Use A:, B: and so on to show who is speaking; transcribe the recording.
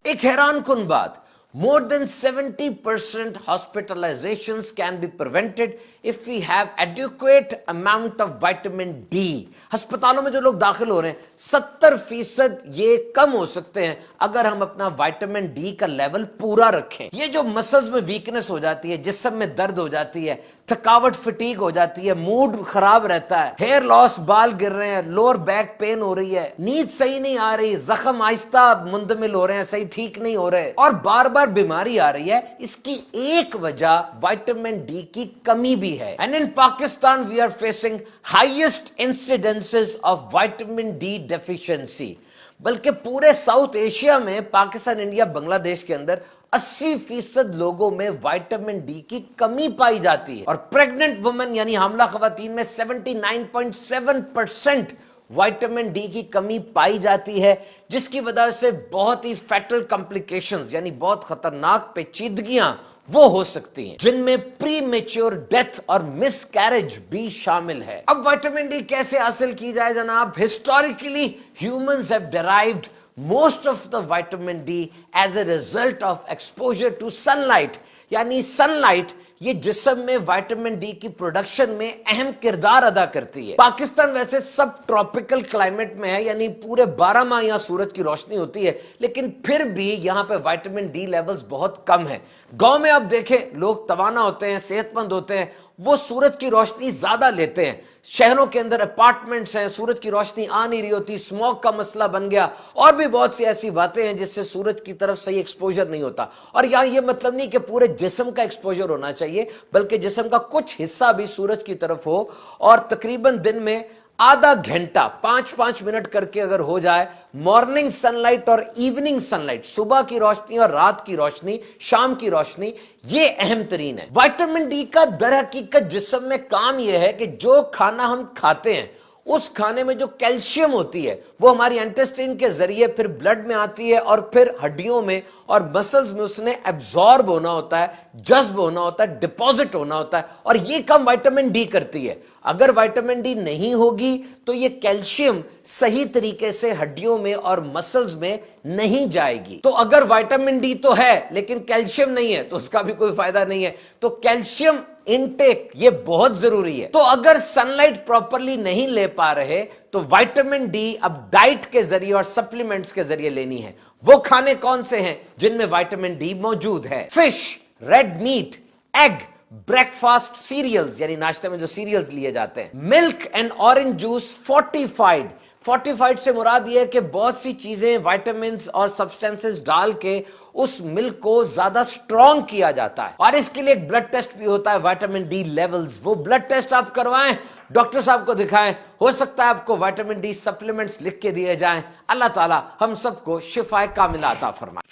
A: ایک حیران کن بات, more than 70% hospitalizations can be prevented if we have adequate amount of vitamin D. ہسپتالوں میں جو لوگ داخل ہو رہے ہیں 70% یہ کم ہو سکتے ہیں اگر ہم اپنا وائٹامن ڈی کا لیول پورا رکھیں. یہ جو مسلز میں ویکنس ہو جاتی ہے, جسم میں درد ہو جاتی ہے, تھکاوٹ فٹیگ ہو جاتی ہے, موڈ خراب رہتا ہے, ہیئر لاس, بال گر رہے ہیں, لوور بیک پین ہو رہی ہے, نیند صحیح نہیں آ رہی, زخم آہستہ مندمل ہو رہے ہیں, صحیح ٹھیک نہیں ہو رہے, اور بار بار بیماری آ رہی ہے, اس کی ایک وجہ وائٹامن ڈی کی کمی بھی ہے. And in Pakistan we are facing highest incidences of vitamin D deficiency. بلکہ پورے ساؤتھ ایشیا میں, پاکستان, انڈیا, بنگلہ دیش کے اندر 80% لوگوں میں وائٹامن ڈی کی کمی پائی جاتی ہے. اور پریگننٹ وومن یعنی حاملہ خواتین میں 79.7% وائٹامن ڈی کی کمی پائی جاتی ہے, جس کی وجہ سے بہت ہی فیٹل کمپلیکیشنز یعنی بہت خطرناک پیچیدگیاں وہ ہو سکتی ہیں, جن میں پری میچور ڈیتھ اور مس کیریج بھی شامل ہے. اب وائٹامن ڈی کیسے حاصل کی جائے جناب؟ Historically humans have derived most of the vitamin D as a result of exposure to sunlight. یعنی سن لائٹ یہ جسم میں وائٹامن ڈی کی پروڈکشن میں اہم کردار ادا کرتی ہے. پاکستان ویسے سب ٹراپیکل کلائمیٹ میں ہے, یعنی پورے 12 ماہ یہاں سورج کی روشنی ہوتی ہے, لیکن پھر بھی یہاں پہ وائٹامن ڈی لیولز بہت کم ہیں. گاؤں میں آپ دیکھیں لوگ توانا ہوتے ہیں, صحت مند ہوتے ہیں, وہ سورج کی روشنی زیادہ لیتے ہیں. شہروں کے اندر اپارٹمنٹس ہیں, سورج کی روشنی آ نہیں رہی ہوتی, اسموک کا مسئلہ بن گیا, اور بھی بہت سی ایسی باتیں ہیں جس سے سورج کی طرف صحیح ایکسپوجر نہیں ہوتا. اور یہاں یہ مطلب نہیں کہ پورے جسم کا ایکسپوجر ہونا چاہیے, بلکہ جسم کا کچھ حصہ بھی سورج کی طرف ہو, اور تقریباً دن میں آدھا گھنٹہ 5-5 منٹ کر کے اگر ہو جائے, مارننگ سن لائٹ اور ایوننگ سن لائٹ, صبح کی روشنی اور رات کی روشنی, شام کی روشنی, یہ اہم ترین ہے. وائٹامن ڈی کا در حقیقت جسم میں کام یہ ہے کہ جو کھانا ہم کھاتے ہیں اس کھانے میں جو کیلشیم ہوتی ہے وہ ہماری انٹسٹائن کے ذریعے پھر بلڈ میں آتی ہے, اور پھر ہڈیوں میں اور مسلز میں اس نے ایبزارب ہونا ہوتا ہے, جذب ہونا ہوتا ہے, ڈپازٹ ہونا ہوتا ہے, اور یہ کام وائٹامن ڈی کرتی ہے. اگر وائٹامن ڈی نہیں ہوگی تو یہ کیلشیم صحیح طریقے سے ہڈیوں میں اور مسلز میں نہیں جائے گی. تو اگر وائٹامن ڈی تو ہے لیکن کیلشیم نہیں ہے تو اس کا بھی کوئی فائدہ نہیں ہے. تو کیلشیم انٹیک یہ بہت ضروری ہے. تو اگر سن لائٹ پراپرلی نہیں لے پا رہے تو وائٹامن ڈی اب ڈائٹ کے ذریعے اور سپلیمنٹس کے ذریعے لینی ہے. وہ کھانے کون سے ہیں جن میں وائٹامن ڈی موجود ہے؟ Fish, red meat, egg, breakfast cereals یعنی ناشتے میں جو سیریلز لیے جاتے ہیں, milk and orange juice fortified سے مراد یہ ہے کہ بہت سی چیزیں, وائٹامنز اور سبسٹینسز ڈال کے اس ملک کو زیادہ سٹرونگ کیا جاتا ہے. اور اس کے لیے ایک بلڈ ٹیسٹ بھی ہوتا ہے وائٹامن ڈی لیولز. وہ بلڈ ٹیسٹ آپ کروائیں, ڈاکٹر صاحب کو دکھائیں, ہو سکتا ہے آپ کو وائٹامن ڈی سپلیمنٹس لکھ کے دیے جائیں. اللہ تعالی ہم سب کو شفائے کاملہ عطا فرمائے.